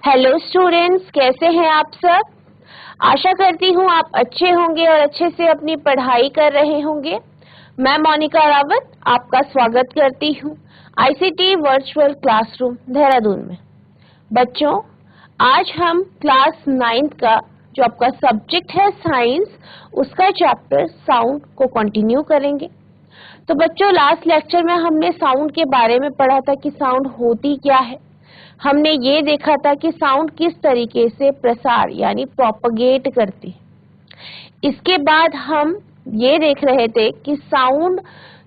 Hello students, कैसे हैं आप सब। आशा करती हूँ आप अच्छे होंगे और अच्छे से अपनी पढ़ाई कर रहे होंगे। मैं मोनिका रावत आपका स्वागत करती हूँ आईसीटी वर्चुअल क्लासरूम देहरादून में। बच्चों, आज हम क्लास 9th का जो आपका सब्जेक्ट है साइंस, उसका चैप्टर साउंड को कंटिन्यू करेंगे। तो बच्चों, लास्ट लेक्चर में हमने साउंड के बारे में पढ़ा था कि साउंड होती क्या है। हमने ये देखा था कि साउंड किस तरीके से प्रसार यानी प्रोपगेट करती है। इसके बाद हम ये देख रहे थे कि साउंड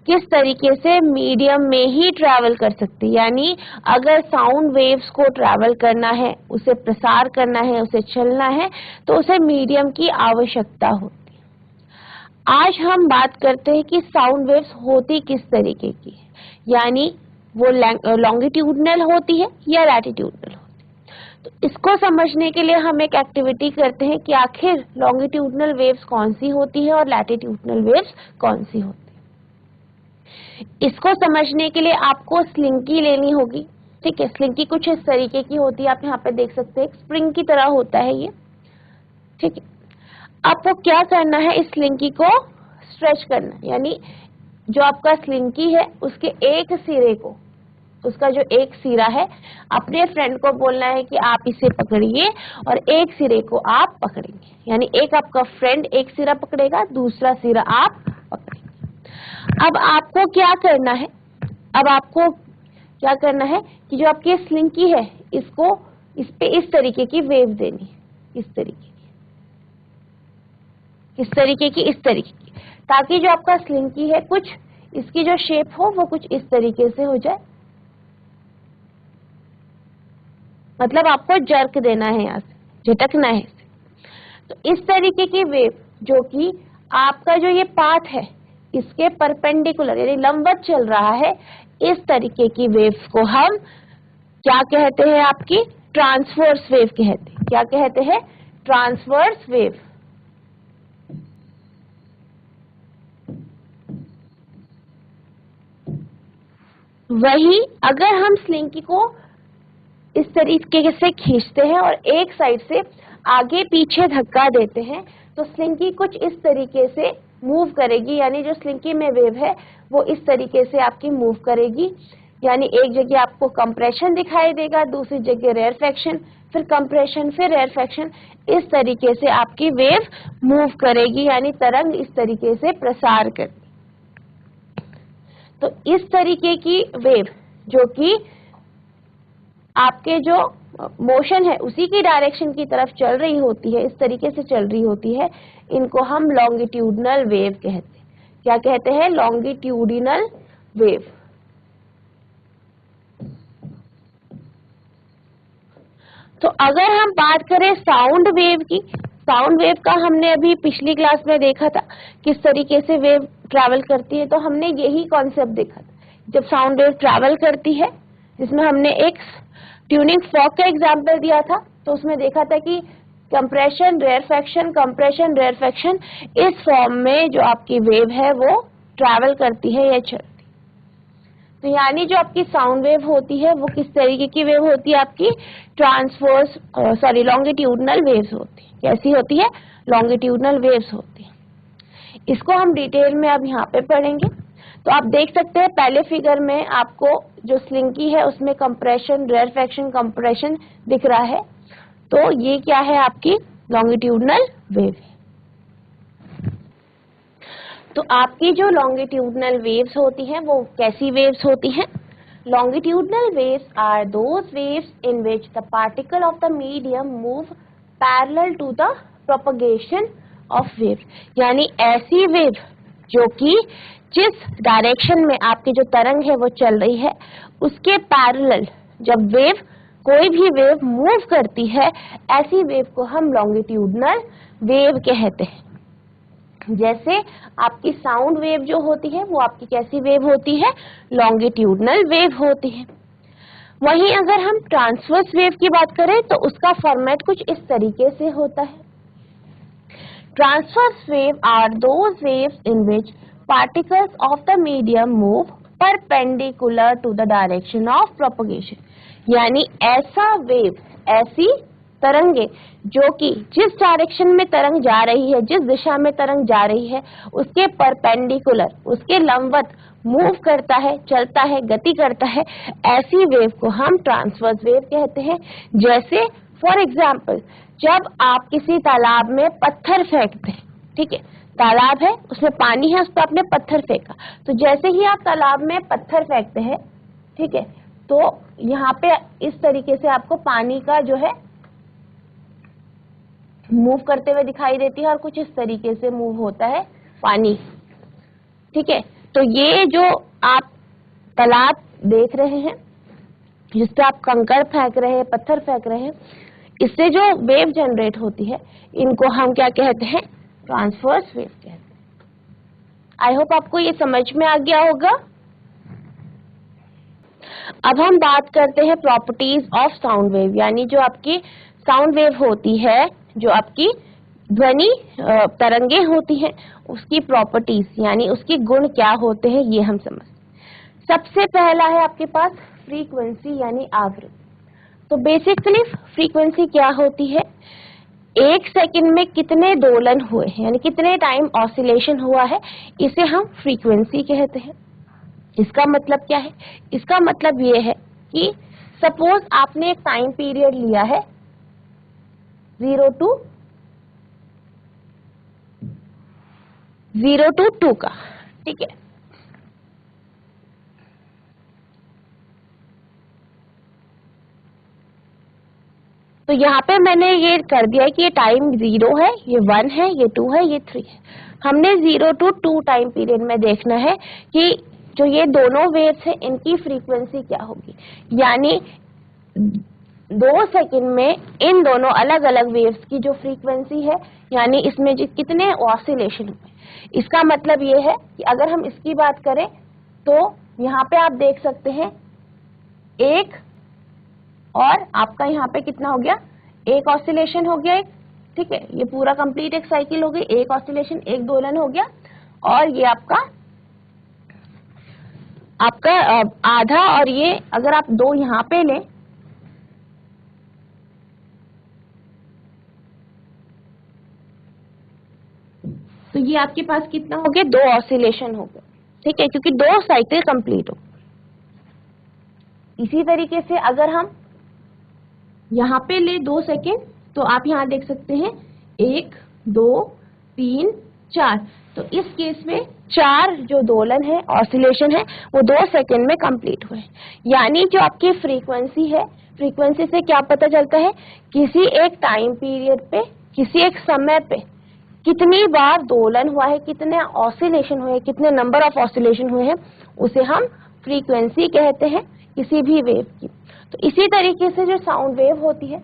किस तरीके से मीडियम में ही ट्रैवल कर सकती है, यानी अगर साउंड वेव्स को ट्रैवल करना है, उसे प्रसार करना है, उसे चलना है, तो उसे मीडियम की आवश्यकता होती है। आज हम बात करते हैं कि साउंड वेव्स होती किस तरीके की है, यानी वो लॉन्गिट्यूडनल होती है या लैटिट्यूडनल होती है। तो इसको समझने के लिए हम एक एक्टिविटी करते हैं कि आखिर लॉन्गिट्यूडनल वेव्स कौन सी होती है और लैटिट्यूडनल वेव्स कौन सी होती है। इसको समझने के लिए आपको स्लिंकी लेनी होगी। ठीक है, स्लिंकी कुछ इस तरीके की होती है, आप यहाँ पे देख सकते हैं, स्प्रिंग की तरह होता है ये। ठीक है, आपको क्या करना है, इस स्लिंकी को स्ट्रेच करना है, यानी जो आपका स्लिंकी है उसके एक सिरे को, उसका जो एक सिरा है, अपने फ्रेंड को बोलना है कि आप इसे पकड़िए और एक सिरे को आप पकड़ेंगे, यानी एक आपका फ्रेंड एक सिरा पकड़ेगा, दूसरा सिरा आप पकड़ेंगे। अब आपको क्या करना है, अब आपको क्या करना है कि जो आपकी स्लिंकी है इसको, इस पे इस तरीके की वेव देनी है, इस तरीके की, इस तरीके की, इस तरीके की, ताकि जो आपका स्लिंकी है कुछ इसकी जो शेप हो वो कुछ इस तरीके से हो जाए। मतलब आपको जर्क देना है, यहाँ से झटकना है इसे। तो इस तरीके की वेव जो कि आपका जो ये पाथ है इसके परपेंडिकुलर यानी लंबवत चल रहा है, इस तरीके की वेव्स को हम क्या कहते हैं, आपकी ट्रांसवर्स वेव कहते हैं। क्या कहते हैं? Transverse wave. वही अगर हम स्लिंकी को इस तरीके से खींचते हैं और एक साइड से आगे पीछे धक्का देते हैं, तो स्लिंकी कुछ इस तरीके से मूव करेगी, यानी जो स्लिंकी में वेव है वो इस तरीके से आपकी मूव करेगी। यानी एक जगह आपको कंप्रेशन दिखाई देगा, दूसरी जगह रेयरफेक्शन, फिर कंप्रेशन, फिर रेयरफेक्शन, इस तरीके से आपकी वेव मूव करेगी, यानी तरंग इस तरीके से प्रसार करती। तो इस तरीके की वेव जो कि आपके जो मोशन है उसी की डायरेक्शन की तरफ चल रही होती है, इस तरीके से चल रही होती है, इनको हम लॉन्गिट्यूडनल वेव कहते हैं। क्या कहते हैं? Longitudinal wave. तो अगर हम बात करें साउंड वेव की, साउंड वेव का हमने अभी पिछली क्लास में देखा था किस तरीके से वेव ट्रैवल करती है। तो हमने यही कॉन्सेप्ट देखा था, जब साउंड वेव ट्रैवल करती है, जिसमें हमने एक ट्यूनिंग फॉर्क का एग्जाम्पल दिया था, तो उसमें देखा था कि कंप्रेशन रेयरफेक्शन, कंप्रेशन रेयरफेक्शन, इस फॉर्म में जो आपकी वेव है वो ट्रैवल करती है या चलती है। तो यानी जो आपकी साउंड वेव होती है वो किस तरीके की वेव होती है, आपकी ट्रांसवर्स लॉन्गिट्यूडनल वेव्स होती है। कैसी होती है? लॉन्गिट्यूडनल वेव्स होती है। इसको हम डिटेल में अब यहाँ पे पढ़ेंगे। तो आप देख सकते हैं पहले फिगर में आपको जो स्लिंकी है उसमें कंप्रेशन रेयरफेक्शन कंप्रेशन दिख रहा है, तो ये क्या है, आपकी लॉन्गिट्यूडनल वेव है। तो आपकी जो लॉन्गिट्यूडनल वेव्स होती हैं वो कैसी वेव्स होती हैं? Longitudinal waves are those waves in which the particle of the medium move parallel to the propagation of wave, यानी ऐसी वेव जो कि जिस डायरेक्शन में आपकी जो तरंग है वो चल रही है उसके पैरेलल जब वेव, कोई भी वेव मूव करती है, ऐसी वेव को हम लॉन्गिट्यूडनल वेव कहते हैं। जैसे आपकी साउंड वेव जो होती है वो आपकी कैसी वेव होती है? लॉन्गिट्यूडनल वेव होती है। वहीं अगर हम ट्रांसवर्स वेव की बात करें तो उसका फॉर्मेट कुछ इस तरीके से होता है। Transverse wave are those waves in which particles of the medium move perpendicular to the direction of propagation, यानी ऐसा वेव, ऐसी तरंगे जो कि जिस डायरेक्शन में तरंग जा रही है, जिस दिशा में तरंग जा रही है, उसके परपेंडिकुलर, उसके लंबवत मूव करता है, चलता है, गति करता है, ऐसी वेव को हम ट्रांसवर्स वेव कहते हैं। जैसे फॉर एग्जाम्पल, जब आप किसी तालाब में पत्थर फेंकते हैं, ठीक है, तालाब है, उसमें पानी है, उस पर आपने पत्थर फेंका, तो जैसे ही आप तालाब में पत्थर फेंकते हैं, ठीक है, तो यहाँ पे इस तरीके से आपको पानी का जो है मूव करते हुए दिखाई देती है और कुछ इस तरीके से मूव होता है पानी, ठीक है। तो ये जो आप तालाब देख रहे हैं, जिस पे आप कंकड़ फेंक रहे हैं, पत्थर फेंक रहे हैं, इससे जो वेव जनरेट होती है, इनको हम क्या कहते हैं? ट्रांसवर्स वेव कहते हैं। आई होप आपको ये समझ में आ गया होगा। अब हम बात करते हैं प्रॉपर्टीज ऑफ साउंड वेव, यानी जो आपकी साउंड वेव होती है, जो आपकी ध्वनि तरंगे होती हैं, उसकी प्रॉपर्टीज यानी उसके गुण क्या होते हैं, ये हम समझ। सबसे पहला है आपके पास फ्रीक्वेंसी यानी आवृत्ति। तो बेसिकली फ्रीक्वेंसी क्या होती है? एक सेकंड में कितने दोलन हुए हैं, यानी कितने टाइम ऑसिलेशन हुआ है, इसे हम फ्रीक्वेंसी कहते हैं। इसका मतलब क्या है? इसका मतलब ये है कि सपोज आपने एक टाइम पीरियड लिया है 0 to 2 का, ठीक है। तो यहाँ पे मैंने ये कर दिया है कि ये टाइम 0 है, ये 1 है, ये 2 है, ये 3 है। हमने 0 to 2 टाइम पीरियड में देखना है कि जो ये दोनों वेव्स हैं, इनकी फ्रीक्वेंसी क्या होगी, यानी 2 सेकंड में इन दोनों अलग अलग वेव्स की जो फ्रीक्वेंसी है, यानी इसमें जो कितने ऑसिलेशन हुए। इसका मतलब ये है कि अगर हम इसकी बात करें तो यहाँ पे आप देख सकते हैं एक, और आपका यहाँ पे कितना हो गया? एक ऑसिलेशन हो गया एक, ठीक है। ये पूरा कंप्लीट एक साइकिल हो गई, एक ऑसिलेशन, एक दोलन हो गया, और ये आपका आधा, और ये अगर आप 2 यहाँ पे लें तो ये आपके पास कितना हो गया? 2 ऑसिलेशन हो गए, ठीक है, क्योंकि 2 साइकिल कंप्लीट हो। इसी तरीके से अगर हम यहाँ पे ले 2 सेकेंड, तो आप यहाँ देख सकते हैं 1 2 3 4, तो इस केस में 4 जो दोलन है, ऑसिलेशन है, वो 2 सेकेंड में कंप्लीट हुए। यानी जो आपकी फ्रीक्वेंसी है, फ्रीक्वेंसी से क्या पता चलता है? किसी एक टाइम पीरियड पे, किसी एक समय पे कितनी बार दोलन हुआ है, कितने ऑसिलेशन हुए, कितने नंबर ऑफ ऑसिलेशन हुए हैं, उसे हम फ्रीक्वेंसी कहते हैं किसी भी वेव की। तो इसी तरीके से जो साउंड वेव होती है,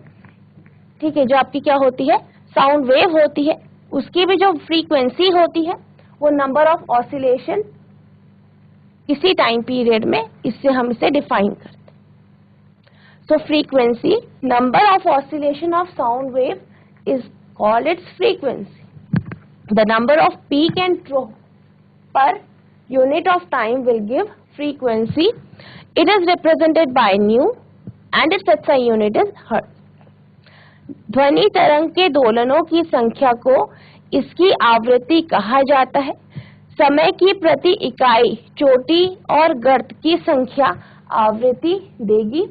ठीक है, जो आपकी क्या होती है? साउंड वेव होती है, उसकी भी जो फ्रीक्वेंसी होती है, वो नंबर ऑफ ऑसिलेशन किसी टाइम पीरियड में, इससे हम इसे डिफाइन करते हैं। So frequency, number of oscillation of sound wave is called its frequency. The number of peak and trough per unit of time will give frequency. It is represented by nu and its SI unit is hertz. ध्वनि तरंग के दोलनों की संख्या को इसकी आवृत्ति कहा जाता है। समय की प्रति इकाई चोटी और गर्त की संख्या आवृत्ति देगी।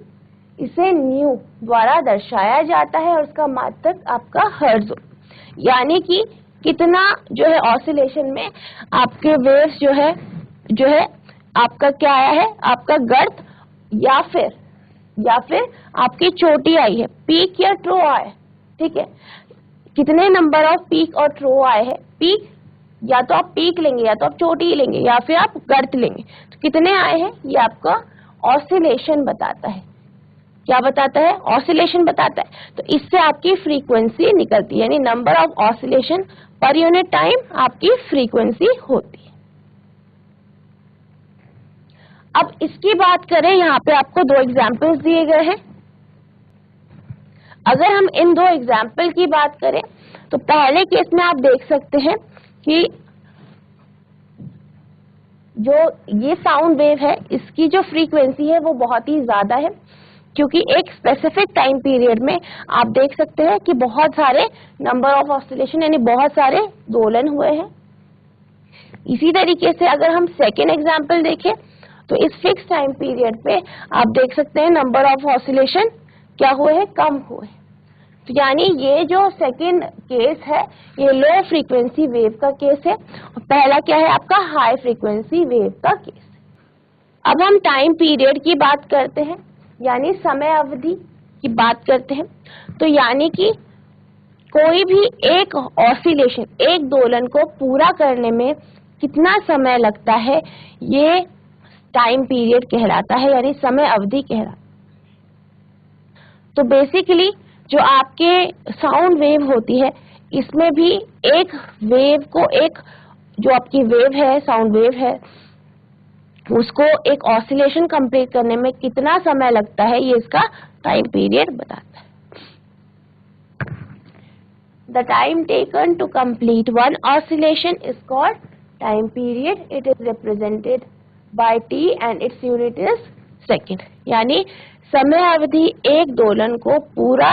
इसे न्यू द्वारा दर्शाया जाता है और उसका मात्रक आपका हर्ट्ज, यानी कि कितना जो है ऑसिलेशन में आपके वेव्स जो है आपका क्या आया है? आपका गर्त या फिर आपकी चोटी आई है, पीक या ट्रो आया है, ठीक है। कितने नंबर ऑफ पीक और ट्रो आए हैं? पीक, या तो आप पीक लेंगे, या तो आप चोटी लेंगे, या फिर आप गर्त लेंगे। तो कितने आए हैं? ये आपका ऑसिलेशन बताता है। क्या बताता है? ऑसिलेशन बताता है। तो इससे आपकी फ्रीक्वेंसी निकलती है, यानी नंबर ऑफ ऑसिलेशन पर यूनिट टाइम आपकी फ्रीक्वेंसी होती है। अब इसकी बात करें, यहाँ पे आपको 2 एग्जाम्पल्स दिए गए हैं। अगर हम इन 2 एग्जाम्पल की बात करें तो पहले केस में आप देख सकते हैं कि जो ये साउंड वेव है इसकी जो फ्रीक्वेंसी है वो बहुत ही ज्यादा है, क्योंकि एक स्पेसिफिक टाइम पीरियड में आप देख सकते हैं कि बहुत सारे नंबर ऑफ ऑसिलेशन यानी बहुत सारे दोलन हुए हैं। इसी तरीके से अगर हम सेकेंड एग्जाम्पल देखें तो इस फिक्स टाइम पीरियड पे आप देख सकते हैं नंबर ऑफ ऑसिलेशन क्या हुए हैं, कम हुए। तो यानी ये जो सेकेंड केस है ये लो फ्रीक्वेंसी वेव का केस है, और पहला क्या है आपका हाई फ्रीक्वेंसी वेव का केस। अब हम टाइम पीरियड की बात करते हैं, यानी समय अवधि की बात करते हैं। तो यानी कि कोई भी एक ऑसिलेशन, एक दोलन को पूरा करने में कितना समय लगता है, ये टाइम पीरियड कहलाता है, यानी समय अवधि कहलाता है। तो बेसिकली जो आपके साउंड वेव होती है इसमें भी एक वेव को, एक जो आपकी वेव है, साउंड वेव है, उसको एक ऑसिलेशन कंप्लीट करने में कितना समय लगता है ये इसका टाइम पीरियड बताता है। The time taken to complete one oscillation is called time period. It is represented by T and its unit is second. यानी समय अवधि एक दोलन को पूरा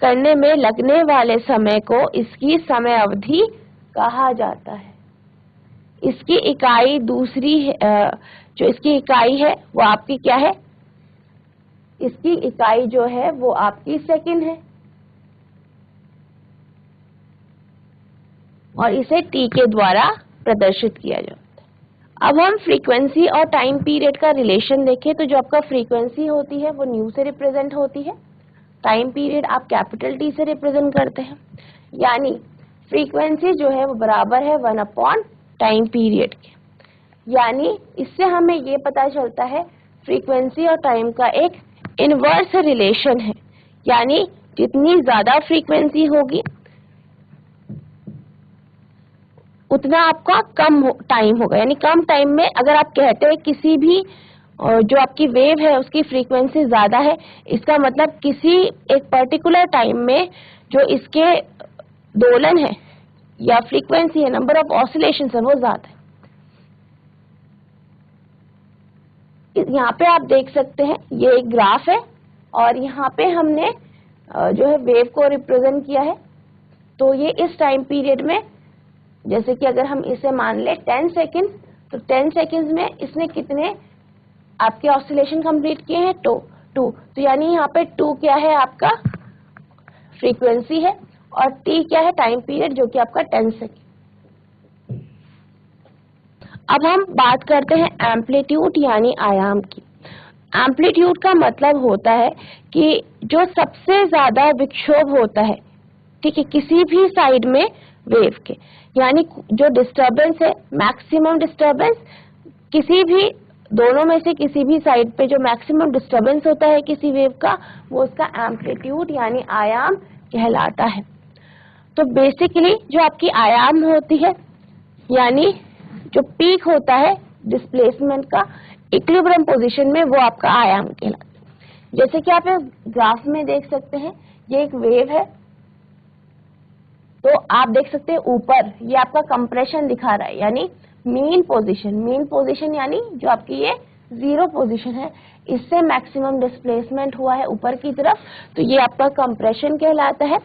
करने में लगने वाले समय को इसकी समय अवधि कहा जाता है। इसकी इकाई दूसरी जो इसकी इकाई है वो आपकी क्या है, इसकी इकाई जो है वो आपकी सेकंड है, और इसे टी के द्वारा प्रदर्शित किया जाता है। अब हम फ्रीक्वेंसी और टाइम पीरियड का रिलेशन देखें तो जो आपका फ्रीक्वेंसी होती है वो न्यू से रिप्रेजेंट होती है, टाइम पीरियड आप कैपिटल टी से रिप्रेजेंट करते हैं। यानी फ्रीक्वेंसी जो है वो बराबर है 1 अपॉन टाइम पीरियड के। यानी इससे हमें ये पता चलता है फ्रीक्वेंसी और टाइम का एक इनवर्स रिलेशन है, यानी जितनी ज्यादा फ्रीक्वेंसी होगी उतना आपका कम टाइम होगा। यानी कम टाइम में अगर आप कहते हैं किसी भी जो आपकी वेव है उसकी फ्रीक्वेंसी ज्यादा है, इसका मतलब किसी एक पर्टिकुलर टाइम में जो इसके दोलन है या फ्रीक्वेंसी है, नंबर ऑफ ऑसिलेशन है, वो ज्यादा है। यहाँ पे आप देख सकते हैं ये एक ग्राफ है और यहाँ पे हमने जो है वेव को रिप्रेजेंट किया है। तो ये इस टाइम पीरियड में, जैसे कि अगर हम इसे मान ले 10 सेकेंड, तो 10 सेकेंड्स में इसने कितने आपके ऑसिलेशन कंप्लीट किए हैं, 2। तो यानी यहाँ पे 2 क्या है आपका फ्रीक्वेंसी है और t क्या है टाइम पीरियड, जो कि आपका 10 सेकेंड। अब हम बात करते हैं एम्पलीट्यूड यानी आयाम की। एम्पलीट्यूड का मतलब होता है कि जो सबसे ज्यादा विक्षोभ होता है, ठीक है, किसी भी साइड में वेव के, यानी जो डिस्टरबेंस है, मैक्सिमम डिस्टरबेंस, किसी भी दोनों में से किसी भी साइड पे जो मैक्सिमम डिस्टरबेंस होता है किसी वेव का, वो उसका एम्पलीट्यूड यानी आयाम कहलाता है। तो बेसिकली जो आपकी आयाम होती है, यानी जो पीक होता है डिस्प्लेसमेंट का इक्विलिब्रियम पोजीशन में, वो आपका आयाम कहलाता है। जैसे कि आप ग्राफ में देख सकते हैं ये एक वेव है, तो आप देख सकते हैं ऊपर ये आपका कंप्रेशन दिखा रहा है, यानी मीन पोजीशन यानी जो आपकी ये 0 पोजीशन है, इससे मैक्सिमम डिस्प्लेसमेंट हुआ है ऊपर की तरफ, तो ये आपका कंप्रेशन कहलाता है।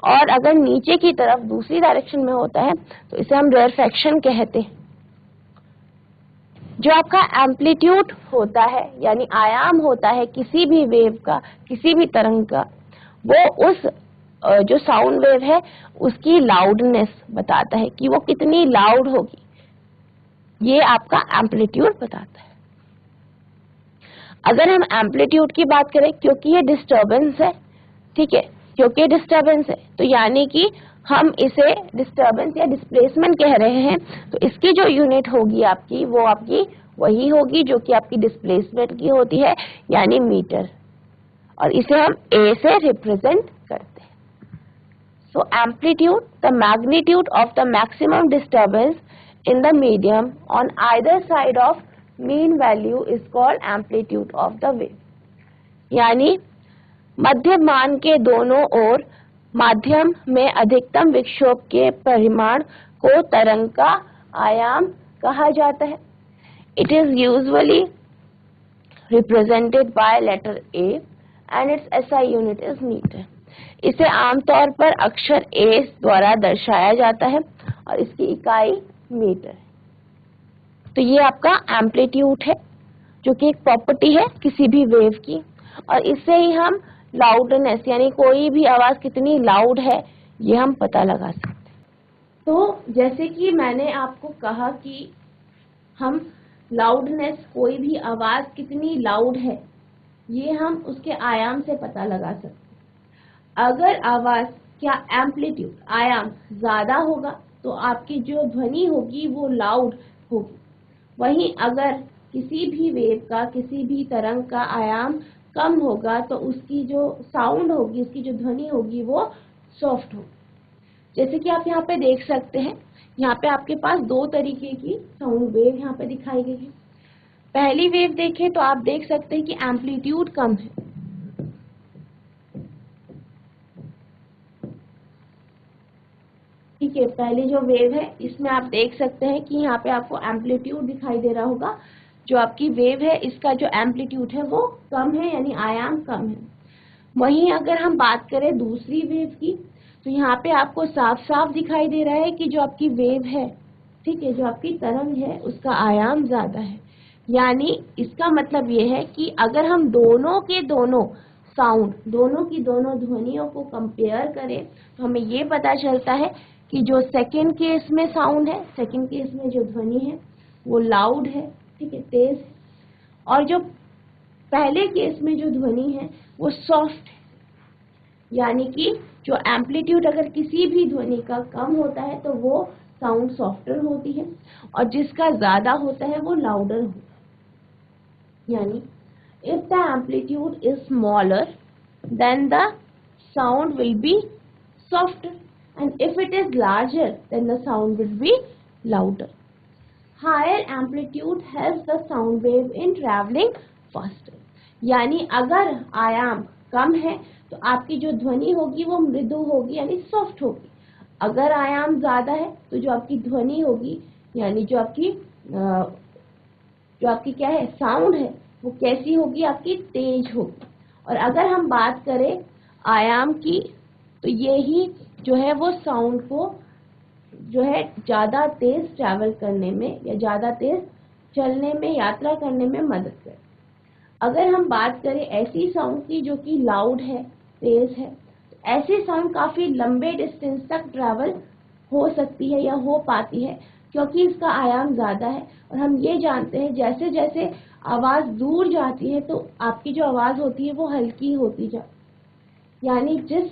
और अगर नीचे की तरफ दूसरी डायरेक्शन में होता है तो इसे हम रेरफेक्शन कहते हैं। जो आपका एम्पलीट्यूड होता है यानी आयाम होता है किसी भी वेव का, किसी भी तरंग का, वो उस जो साउंड वेव है उसकी लाउडनेस बताता है कि वो कितनी लाउड होगी, ये आपका एम्पलीट्यूड बताता है। अगर हम एम्पलीट्यूड की बात करें, क्योंकि ये डिस्टरबेंस है, ठीक है, क्योंकि डिस्टरबेंस है तो यानी कि हम इसे डिस्टरबेंस या डिस्प्लेसमेंट कह रहे हैं, तो इसकी जो यूनिट होगी आपकी, वो आपकी वही होगी जो कि आपकी डिस्प्लेसमेंट की होती है, यानी मीटर, और इसे हम ए से रिप्रेजेंट करते हैं। So amplitude, the magnitude of the maximum disturbance in the medium on either side of mean value is called amplitude of the wave. यानी मध्य मान के दोनों ओर माध्यम में अधिकतम विक्षोभ के परिमाण को तरंग का आयाम कहा जाता है। It is usually represented by letter A and its SI unit is metre. इसे आमतौर पर अक्षर ए द्वारा दर्शाया जाता है और इसकी इकाई मीटर है। तो ये आपका एम्पलीट्यूड है जो कि एक प्रॉपर्टी है किसी भी वेव की, और इससे ही हम लाउडनेस यानी कोई भी आवाज कितनी लाउड है ये हम पता लगा सकते हैं। तो जैसे कि मैंने आपको कहा कि हम लाउडनेस, कोई भी आवाज कितनी लाउड है ये हम उसके आयाम से पता लगा सकते हैं। अगर आवाज क्या एम्पलीट्यूड आयाम ज्यादा होगा तो आपकी जो ध्वनि होगी वो लाउड होगी। वहीं अगर किसी भी वेव का, किसी भी तरंग का आयाम कम होगा तो उसकी जो साउंड होगी, उसकी जो ध्वनि होगी वो सॉफ्ट होगी। जैसे कि आप यहाँ पे देख सकते हैं, यहाँ पे आपके पास दो तरीके की साउंड वेव यहाँ पे दिखाई गई है। पहली वेव देखें तो आप देख सकते हैं कि एम्पलीट्यूड कम है, ठीक है। पहली जो वेव है इसमें आप देख सकते हैं कि यहाँ पे आपको एम्पलीट्यूड दिखाई दे रहा होगा। जो आपकी वेव है इसका जो एम्पलीट्यूड है वो कम है, यानी आयाम कम है। वहीं अगर हम बात करें दूसरी वेव की तो यहाँ पे आपको साफ साफ दिखाई दे रहा है कि जो आपकी वेव है, ठीक है, जो आपकी तरंग है उसका आयाम ज्यादा है। यानी इसका मतलब ये है कि अगर हम दोनों के दोनों साउंड, दोनों की दोनों ध्वनियों को कंपेयर करें तो हमें ये पता चलता है कि जो सेकंड केस में साउंड है, सेकंड केस में जो ध्वनि है वो लाउड है, ठीक है, तेज है, और जो पहले केस में जो ध्वनि है वो सॉफ्ट है। यानी कि जो एम्पलीट्यूड अगर किसी भी ध्वनि का कम होता है तो वो साउंड सॉफ्टर होती है, और जिसका ज्यादा होता है वो लाउडर होता है। यानी if the amplitude is smaller then the sound will be softer, and if it is larger then the sound will be louder. Higher amplitude helps the sound wave in traveling faster. यानी अगर आयाम कम है तो आपकी जो ध्वनि होगी वो मृदु होगी, यानी सॉफ्ट होगी। अगर आयाम ज्यादा है तो जो आपकी ध्वनि होगी, यानी जो आपकी क्या है, साउंड है, वो कैसी होगी, आपकी तेज होगी। और अगर हम बात करें आयाम की तो ये ही जो है वो साउंड को जो है ज्यादा तेज ट्रैवल करने में या ज्यादा तेज चलने में, यात्रा करने में मदद करे। अगर हम बात करें ऐसी साउंड की जो कि लाउड है, तेज है, तो ऐसी साउंड काफी लंबे डिस्टेंस तक ट्रैवल हो सकती है या हो पाती है क्योंकि इसका आयाम ज्यादा है। और हम ये जानते हैं जैसे जैसे आवाज दूर जाती है तो आपकी जो आवाज होती है वो हल्की होती जाती है। यानी जिस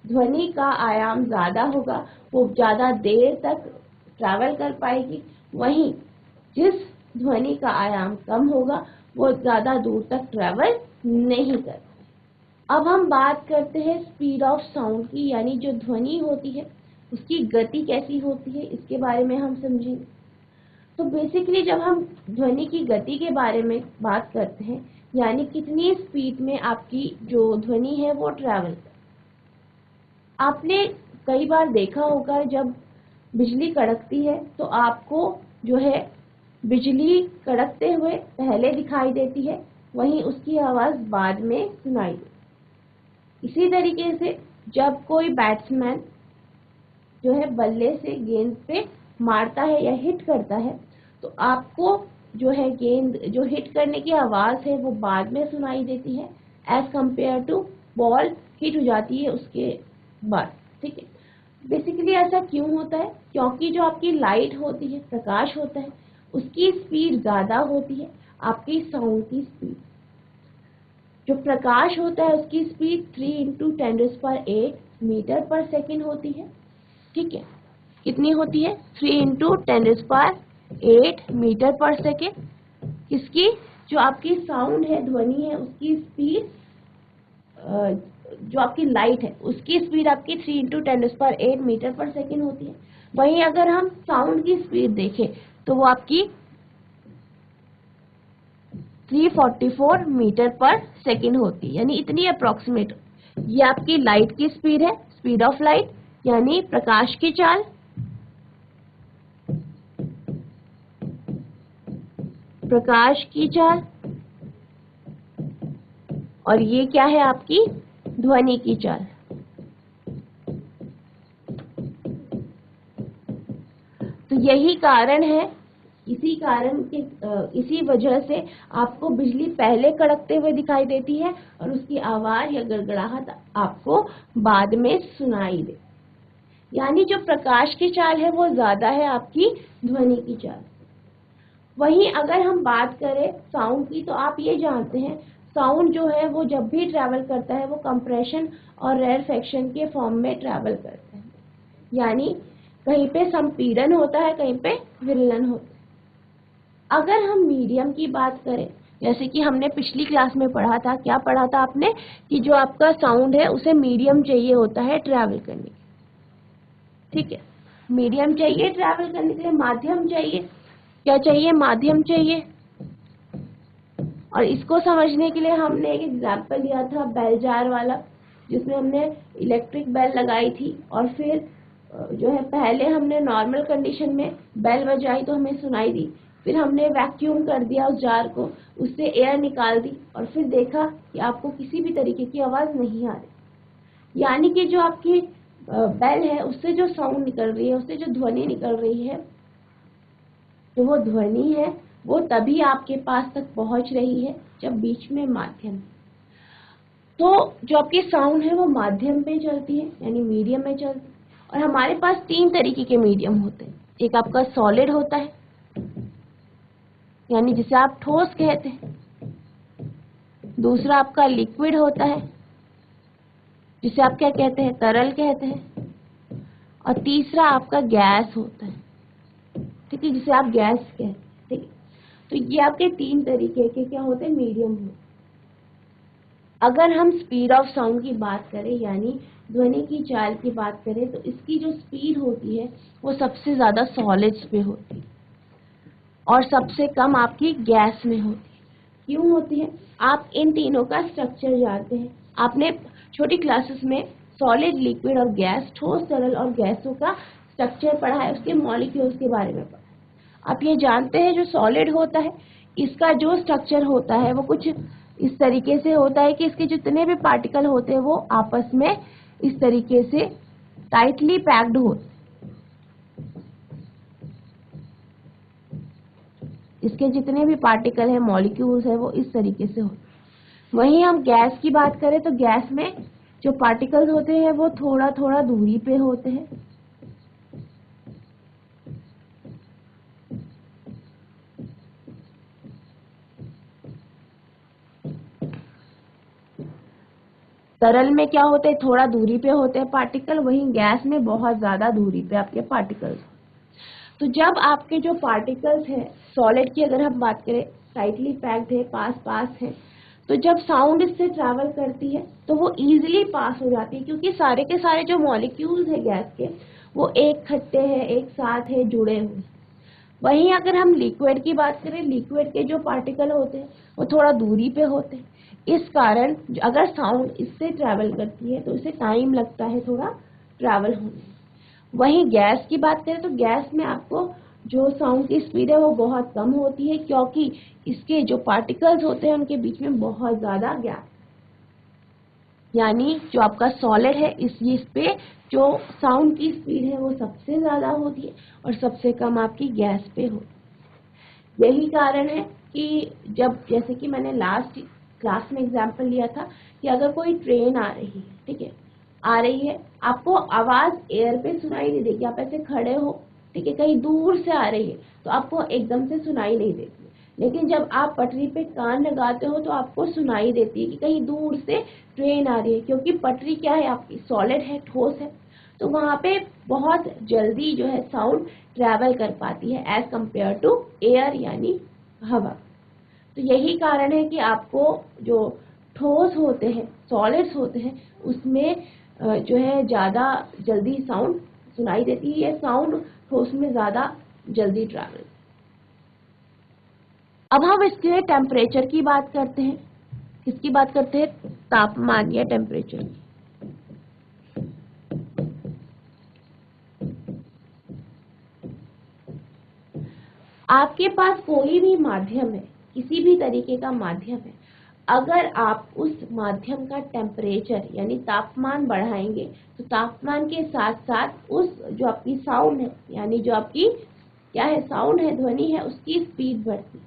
ध्वनि का आयाम ज्यादा होगा वो ज्यादा देर तक ट्रैवल कर पाएगी, वहीं जिस ध्वनि का आयाम कम होगा वो ज्यादा दूर तक ट्रैवल नहीं कर पाएगी। अब हम बात करते हैं स्पीड ऑफ साउंड की, यानी जो ध्वनि होती है उसकी गति कैसी होती है, इसके बारे में हम समझेंगे। तो बेसिकली जब हम ध्वनि की गति के बारे में बात करते हैं, यानी कितनी स्पीड में आपकी जो ध्वनि है वो ट्रैवल कर। आपने कई बार देखा होगा जब बिजली कड़कती है तो आपको जो है बिजली कड़कते हुए पहले दिखाई देती है, वहीं उसकी आवाज बाद में सुनाई देती है। इसी तरीके से जब कोई बैट्समैन जो है बल्ले से गेंद पे मारता है या हिट करता है तो आपको जो है गेंद जो हिट करने की आवाज है वो बाद में सुनाई देती है as compare to ball hit हो जाती है उसके बाद, ठीक है। बेसिकली ऐसा क्यों होता है, क्योंकि जो आपकी लाइट होती है, प्रकाश होता है, उसकी स्पीड ज्यादा होती है आपकी साउंड की स्पीड। जो प्रकाश होता है उसकी स्पीड 3 × 10⁸ मीटर पर सेकेंड होती है, ठीक है। कितनी होती है, 3 × 10⁸ मीटर पर सेकेंड। इसकी जो आपकी साउंड है, ध्वनि है, उसकी स्पीड जो आपकी लाइट है उसकी स्पीड आपकी 3 × 10⁸ मीटर पर सेकेंड होती है। वहीं अगर हम साउंड की स्पीड देखें तो वो आपकी 344 मीटर पर सेकेंड होती है, यानी इतनी अप्रोक्सीमेट। ये आपकी लाइट की स्पीड है, स्पीड ऑफ लाइट, यानी प्रकाश की चाल। प्रकाश की चाल, और ये क्या है आपकी ध्वनि की चाल। तो यही कारण है, इसी वजह से आपको बिजली पहले कड़कते हुए दिखाई देती है और उसकी आवाज या गड़गड़ाहट आपको बाद में सुनाई दे। यानी जो प्रकाश की चाल है वो ज्यादा है आपकी ध्वनि की चाल। वहीं अगर हम बात करें साउंड की, तो आप ये जानते हैं साउंड जो है वो जब भी ट्रैवल करता है वो कंप्रेशन और रेरफेक्शन के फॉर्म में ट्रैवल करता है। यानी कहीं पे संपीड़न होता है, कहीं पे विलयन होता है। अगर हम मीडियम की बात करें, जैसे कि हमने पिछली क्लास में पढ़ा था, क्या पढ़ा था आपने कि जो आपका साउंड है उसे मीडियम चाहिए होता है ट्रैवल करने के लिए। ठीक है, मीडियम चाहिए ट्रैवल करने के लिए, माध्यम चाहिए। क्या चाहिए? माध्यम चाहिए। और इसको समझने के लिए हमने एक एग्जाम्पल दिया था बेल जार वाला, जिसमें हमने इलेक्ट्रिक बेल लगाई थी और फिर जो है पहले हमने नॉर्मल कंडीशन में बेल बजाई तो हमें सुनाई दी, फिर हमने वैक्यूम कर दिया उस जार को, उससे एयर निकाल दी और फिर देखा कि आपको किसी भी तरीके की आवाज नहीं आ रही। यानी कि जो आपकी बेल है उससे जो साउंड निकल रही है, उससे जो ध्वनि निकल रही है, तो वो ध्वनि है वो तभी आपके पास तक पहुंच रही है जब बीच में माध्यम। तो जो आपकी साउंड है वो माध्यम पे चलती है, यानी मीडियम में चलती है। और हमारे पास 3 तरीके के मीडियम होते हैं। एक आपका सॉलिड होता है, यानी जिसे आप ठोस कहते हैं। दूसरा आपका लिक्विड होता है, जिसे आप क्या कहते हैं? तरल कहते हैं। और तीसरा आपका गैस होता है, ठीक है, जिसे आप गैस कहते हैं। ठीक है, तो ये आपके 3 तरीके के क्या होते हैं? मीडियम होते। अगर हम स्पीड ऑफ साउंड की बात करें, यानी ध्वनि की चाल की बात करें, तो इसकी जो स्पीड होती है वो सबसे ज्यादा सॉलिड्स पे होती है और सबसे कम आपकी गैस में होती है। क्यों होती है? आप इन तीनों का स्ट्रक्चर जानते हैं। आपने छोटी क्लासेस में सॉलिड, लिक्विड और गैस, ठोस, तरल और गैसों का स्ट्रक्चर पढ़ा है, उसके मॉलिक्यूल्स के बारे में पढ़ा है। आप ये जानते हैं जो सॉलिड होता है इसका जो स्ट्रक्चर होता है वो कुछ इस तरीके से होता है कि इसके जितने भी पार्टिकल होते हैं वो आपस में इस तरीके से टाइटली पैक्ड होते हैं। इसके जितने भी पार्टिकल है, मॉलिक्यूल्स है, वो इस तरीके से होते हैं। वहीं हम गैस की बात करें तो गैस में जो पार्टिकल्स होते हैं वो थोड़ा थोड़ा दूरी पे होते हैं। तरल में क्या होते हैं? थोड़ा दूरी पे होते हैं पार्टिकल। वहीं गैस में बहुत ज्यादा दूरी पे आपके पार्टिकल्स। तो जब आपके जो पार्टिकल्स हैं, सॉलिड की अगर हम बात करें, टाइटली पैक्ड है, पास पास है, तो जब साउंड इससे ट्रैवल करती है तो वो इजीली पास हो जाती है, क्योंकि सारे के सारे जो मॉलिक्यूल्स है गैस के वो एक खट्टे हैं, एक साथ है, जुड़े हुए। वहीं अगर हम लिक्विड की बात करें, लिक्विड के जो पार्टिकल होते हैं वो थोड़ा दूरी पे होते हैं। इस कारण अगर साउंड इससे ट्रैवल करती है तो इसे टाइम लगता है थोड़ा ट्रैवल होने में। वहीं गैस की बात करें तो गैस में आपको जो साउंड की स्पीड है वो बहुत कम होती है, क्योंकि इसके जो पार्टिकल्स होते हैं उनके बीच में बहुत ज्यादा गैप। यानी जो आपका सॉलिड है इस पे जो साउंड की स्पीड है वो सबसे ज्यादा होती है और सबसे कम आपकी गैस पे होती है। यही कारण है कि जब, जैसे कि मैंने लास्ट क्लास में एग्जांपल लिया था कि अगर कोई ट्रेन आ रही है, ठीक है, आ रही है, आपको आवाज एयर पे सुनाई नहीं देगी। आप ऐसे खड़े हो, ठीक है, कहीं दूर से आ रही है तो आपको एकदम से सुनाई नहीं देती। लेकिन जब आप पटरी पे कान लगाते हो तो आपको सुनाई देती है कि कहीं दूर से ट्रेन आ रही है, क्योंकि पटरी क्या है आपकी? सॉलिड है, ठोस है, तो वहां पे बहुत जल्दी जो है साउंड ट्रैवल कर पाती है एज कंपेयर टू एयर, यानी हवा। तो यही कारण है कि आपको जो ठोस होते हैं, सॉलिड्स होते हैं, उसमें जो है ज्यादा जल्दी साउंड सुनाई देती है, ये साउंड ठोस में ज्यादा जल्दी ट्रैवल। अब हम इसके टेम्परेचर की बात करते हैं। किसकी बात करते हैं? तापमान या टेम्परेचर की। आपके पास कोई भी माध्यम है, किसी भी तरीके का माध्यम है, अगर आप उस माध्यम का टेम्परेचर यानी तापमान बढ़ाएंगे तो तापमान के साथ साथ उस जो आपकी साउंड है यानी जो आपकी क्या है साउंड है, ध्वनि है, उसकी स्पीड बढ़ती है।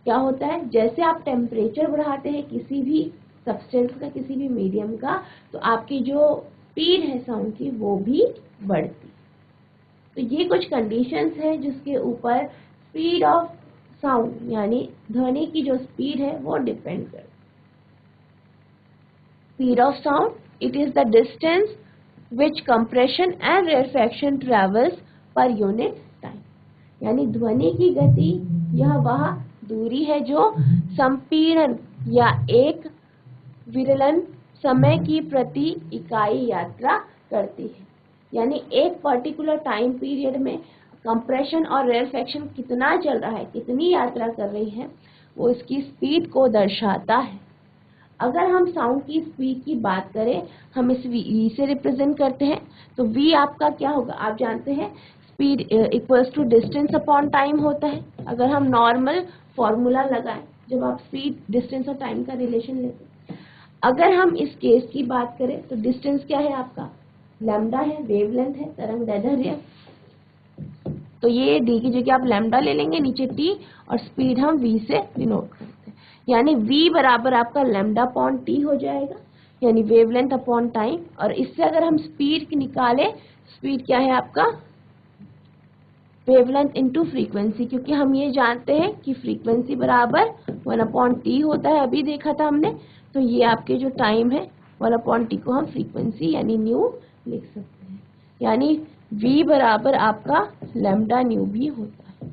क्या होता है, जैसे आप टेम्परेचर बढ़ाते हैं किसी भी सब्सटेंस का, किसी भी मीडियम का, तो आपकी जो स्पीड है साउंड की वो भी बढ़ती है। तो ये कुछ कंडीशंस है जिसके ऊपर स्पीड ऑफ साउंड यानी ध्वनि की जो स्पीड है वो डिपेंड करती है। Speed of sound, it is the distance which compression and rarefaction travels per unit time, यानी ध्वनि की गति यह वह दूरी है जो संपीड़न या एक विरलन समय की प्रति इकाई यात्रा करती है। यानी एक पर्टिकुलर टाइम पीरियड में कंप्रेशन और रेरफैक्शन कितना चल रहा है, कितनी यात्रा कर रही है, वो इसकी स्पीड को दर्शाता है। अगर हम साउंड की स्पीड की बात करें, हम इस v से रिप्रेजेंट करते हैं, तो v आपका क्या होगा, आप जानते हैं speed equals to distance upon time होता है। अगर हम नॉर्मल फॉर्मूला लगाएं, जब आप स्पीड डिस्टेंस और टाइम का रिलेशन लेते हैं, अगर हम इस केस की बात करें तो डिस्टेंस क्या है आपका, लैम्डा है, वेवलेंथ है, तरंग दैर्ध्य। तो ये डी की जगह आप लैम्डा ले लेंगे, नीचे टी, और स्पीड हम v से डिनोट करते हैं, यानी v बराबर आपका लैम्डा अपॉन टी हो जाएगा, यानी वेवलेंथ अपॉन टाइम। और इससे अगर हम स्पीड निकालें, स्पीड क्या है आपका, वेवलेंथ इंटू फ्रीक्वेंसी, क्योंकि हम ये जानते हैं कि फ्रीक्वेंसी बराबर 1/t होता है, अभी देखा था हमने। तो ये आपके जो टाइम है 1/t को हम फ्रीक्वेंसी यानी न्यू लिख सकते हैं, यानी v बराबर आपका लैम्डा न्यू भी होता है।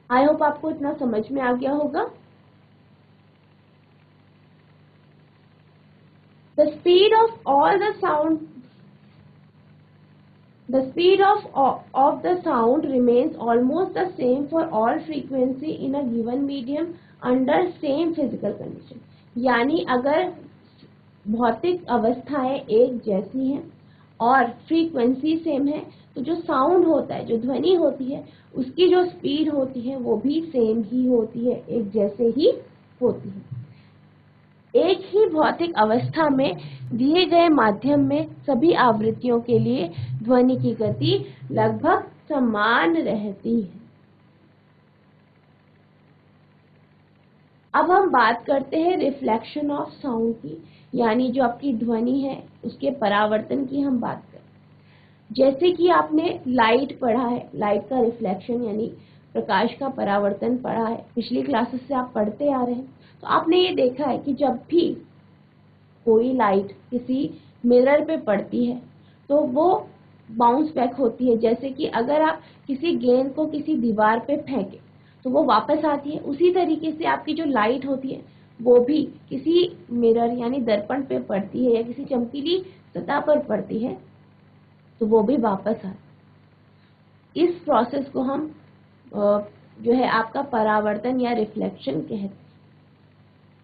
आई होप आपको इतना समझ में आ गया होगा। The speed of all the sound, the speed of the sound remains almost the same for all frequency in a given medium under same physical condition। यानी अगर भौतिक अवस्थाएं एक जैसी हैं और फ्रीक्वेंसी सेम है, तो जो साउंड होता है, जो ध्वनि होती है, उसकी जो स्पीड होती है वो भी सेम ही होती है, एक जैसे ही होती है। एक ही भौतिक अवस्था में दिए गए माध्यम में सभी आवृत्तियों के लिए ध्वनि की गति लगभग समान रहती है। अब हम बात करते हैं रिफ्लेक्शन ऑफ साउंड की, यानी जो आपकी ध्वनि है उसके परावर्तन की हम बात करें। जैसे कि आपने लाइट पढ़ा है, लाइट का रिफ्लेक्शन यानी प्रकाश का परावर्तन पढ़ा है, पिछली क्लासेस से आप पढ़ते आ रहे हैं। तो आपने ये देखा है कि जब भी कोई लाइट किसी मिरर पे पड़ती है तो वो बाउंस बैक होती है। जैसे कि अगर आप किसी गेंद को किसी दीवार पे फेंके तो वो वापस आती है, उसी तरीके से आपकी जो लाइट होती है वो भी किसी मिरर यानी दर्पण पे पड़ती है या किसी चमकीली सतह पर पड़ती है तो वो भी वापस आती है। इस प्रोसेस को हम जो है आपका परावर्तन या रिफ्लेक्शन कहते हैं।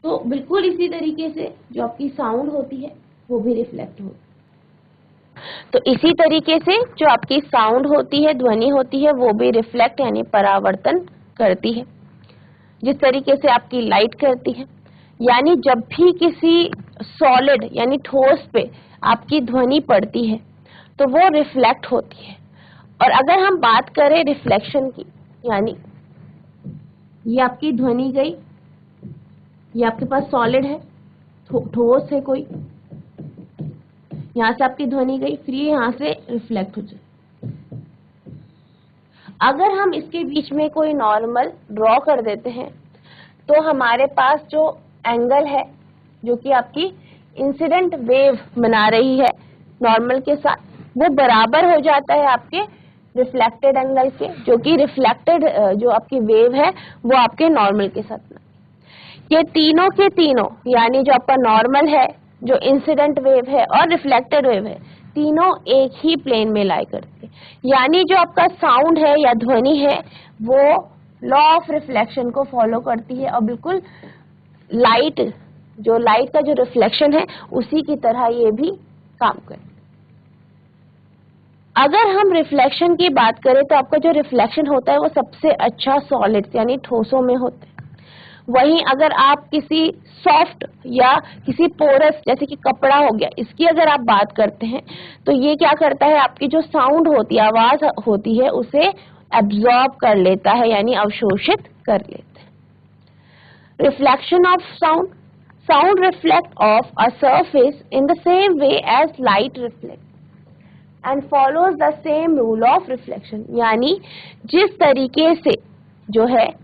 तो बिल्कुल इसी तरीके से जो आपकी साउंड होती है वो भी रिफ्लेक्ट होती है। तो इसी तरीके से जो आपकी साउंड होती है, ध्वनि होती है, वो भी रिफ्लेक्ट यानी परावर्तन करती है, जिस तरीके से आपकी लाइट करती है। यानी जब भी किसी सॉलिड यानी ठोस पे आपकी ध्वनि पड़ती है तो वो रिफ्लेक्ट होती है। और अगर हम बात करें रिफ्लेक्शन की, यानी ये आपकी ध्वनि गई, ये आपके पास सॉलिड है, ठोस है कोई, यहाँ से आपकी ध्वनि गई, फिर ये यहाँ से रिफ्लेक्ट हो जाए। अगर हम इसके बीच में कोई नॉर्मल ड्रॉ कर देते हैं तो हमारे पास जो एंगल है जो कि आपकी इंसिडेंट वेव बना रही है नॉर्मल के साथ, वो बराबर हो जाता है आपके रिफ्लेक्टेड एंगल के, जो कि रिफ्लेक्टेड जो आपकी वेव है वो आपके नॉर्मल के साथ। ये तीनों के तीनों यानी जो आपका नॉर्मल है, जो इंसिडेंट वेव है और रिफ्लेक्टेड वेव है, तीनों एक ही प्लेन में लाई करते हैं। यानी जो आपका साउंड है या ध्वनि है वो लॉ ऑफ रिफ्लेक्शन को फॉलो करती है और बिल्कुल लाइट का जो रिफ्लेक्शन है उसी की तरह ये भी काम करती है। अगर हम रिफ्लेक्शन की बात करें तो आपका जो रिफ्लेक्शन होता है वो सबसे अच्छा सॉलिड्स यानी ठोसों में होता है। वहीं अगर आप किसी सॉफ्ट या किसी पोरस जैसे कि कपड़ा हो गया, इसकी अगर आप बात करते हैं तो ये क्या करता है, आपकी जो साउंड होती है, आवाज होती है, उसे एब्जॉर्ब कर लेता है यानी अवशोषित कर लेता है। Reflection of sound, sound reflect off a surface in the same way as light reflect and follows the same rule of reflection, यानी जिस तरीके से जो है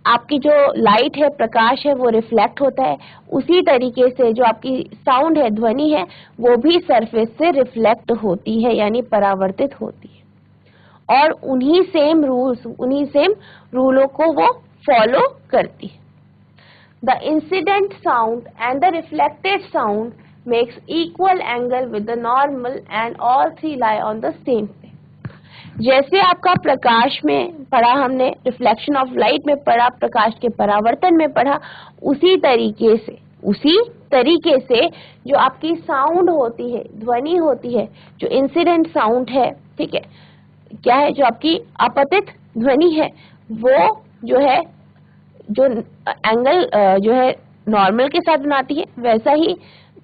आपकी जो लाइट है, प्रकाश है, वो रिफ्लेक्ट होता है, उसी तरीके से जो आपकी साउंड है, ध्वनि है, वो भी सरफेस से रिफ्लेक्ट होती है यानी परावर्तित होती है और उन्हीं सेम रूलों को वो फॉलो करती है। The incident sound and the reflected sound makes equal angle with the normal and all three lie on the same plane. जैसे आपका प्रकाश में पढ़ा हमने, रिफ्लेक्शन ऑफ लाइट में पढ़ा, प्रकाश के परावर्तन में पढ़ा, उसी तरीके से जो आपकी साउंड होती है, ध्वनि होती है, जो इंसिडेंट साउंड है, ठीक है, क्या है, जो आपकी आपतित ध्वनि है, वो जो है जो एंगल जो है नॉर्मल के साथ बनाती है, वैसा ही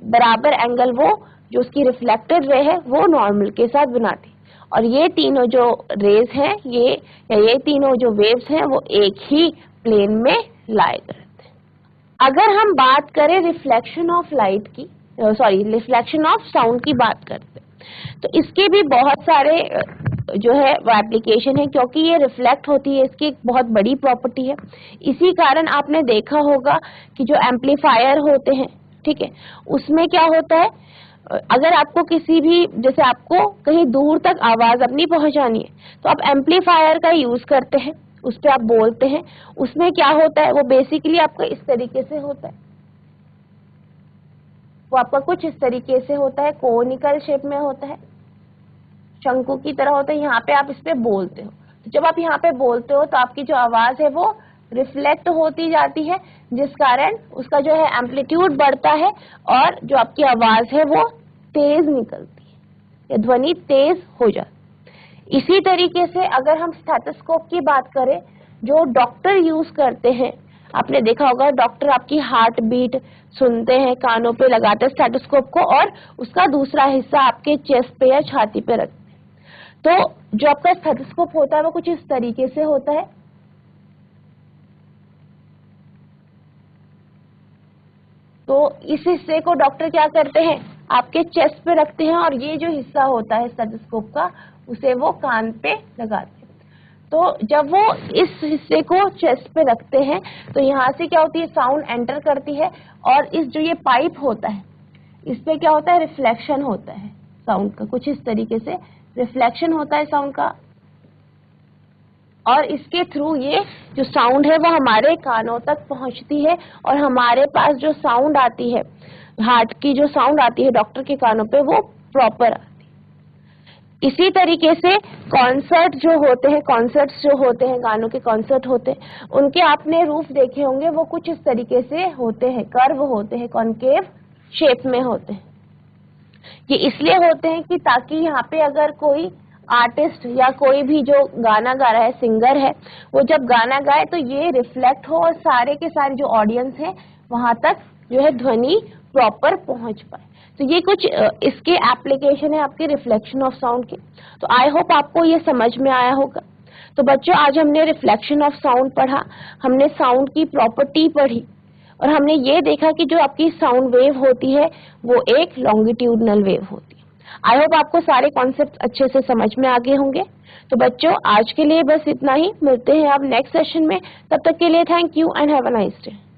बराबर एंगल वो जो उसकी रिफ्लेक्टेड रे है वो नॉर्मल के साथ बनाती है। और ये तीनों जो रेज हैं, ये तीनों जो वेव्स हैं, वो एक ही प्लेन में लाई करते हैं। अगर हम बात करें रिफ्लेक्शन ऑफ लाइट की, रिफ्लेक्शन ऑफ साउंड की बात करते हैं, तो इसके भी बहुत सारे जो है वो एप्लीकेशन है, क्योंकि ये रिफ्लेक्ट होती है, इसकी एक बहुत बड़ी प्रॉपर्टी है। इसी कारण आपने देखा होगा कि जो एम्पलीफायर होते हैं, ठीक है, उसमें क्या होता है, अगर आपको किसी भी, जैसे आपको कहीं दूर तक आवाज अपनी पहुंचानी है तो आप एम्पलीफायर का यूज करते हैं, उस पर आप बोलते हैं। उसमें क्या होता है, वो बेसिकली आपका इस तरीके से होता है, वो आपका कुछ इस तरीके से होता है, कोनिकल शेप में होता है, शंकु की तरह होता है। यहाँ पे आप इस पे बोलते हो, तो जब आप यहाँ पे बोलते हो तो आपकी जो आवाज है वो रिफ्लेक्ट होती जाती है, जिस कारण उसका जो है एम्पलीट्यूड बढ़ता है और जो आपकी आवाज है वो तेज निकलती है, या ध्वनि तेज हो जाती। इसी तरीके से अगर हम स्टेथोस्कोप की बात करें, जो डॉक्टर यूज करते हैं, आपने देखा होगा डॉक्टर आपकी हार्ट बीट सुनते हैं, कानों पे लगाते हैं स्टेथोस्कोप को और उसका दूसरा हिस्सा आपके चेस्ट पे या छाती पे रखते हैं। तो जो आपका स्टेथोस्कोप होता है वो कुछ इस तरीके से होता है। तो इस हिस्से को डॉक्टर क्या करते हैं, आपके चेस्ट पे रखते हैं और ये जो हिस्सा होता है स्टेथोस्कोप का, उसे वो कान पे लगाते हैं। तो जब वो इस हिस्से को चेस्ट पे रखते हैं तो यहाँ से क्या होती है, साउंड एंटर करती है और इस जो ये पाइप होता है, इस पे क्या होता है, रिफ्लेक्शन होता है साउंड का, कुछ इस तरीके से रिफ्लेक्शन होता है साउंड का, और इसके थ्रू ये जो साउंड है वो हमारे कानों तक पहुंचती है और हमारे पास जो साउंड आती है, हार्ट की जो साउंड आती है डॉक्टर के कानों पे, वो प्रॉपर आती है। इसी तरीके से कॉन्सर्ट्स जो होते हैं, गानों के कॉन्सर्ट होते हैं, उनके आपने रूफ देखे होंगे, वो कुछ इस तरीके से होते हैं, कर्व होते हैं, कॉन्केव शेप में होते हैं। ये इसलिए होते हैं कि ताकि यहाँ पे अगर कोई आर्टिस्ट या कोई भी जो गाना गा रहा है, सिंगर है, वो जब गाना गाए तो ये रिफ्लेक्ट हो और सारे के सारे जो ऑडियंस है वहां तक जो है ध्वनि प्रॉपर पहुंच पाए। तो ये कुछ इसके एप्लीकेशन है आपके रिफ्लेक्शन ऑफ साउंड के। तो आई होप आपको ये समझ में आया होगा। तो बच्चों, आज हमने रिफ्लेक्शन ऑफ साउंड पढ़ा, हमने साउंड की प्रॉपर्टी पढ़ी और हमने ये देखा कि जो आपकी साउंड वेव होती है वो एक लॉन्गिट्यूडनल वेव होती है। आई होप आपको सारे कॉन्सेप्ट अच्छे से समझ में आ गए होंगे। तो बच्चों, आज के लिए बस इतना ही, मिलते हैं आप नेक्स्ट सेशन में। तब तक के लिए thank you and have a nice day.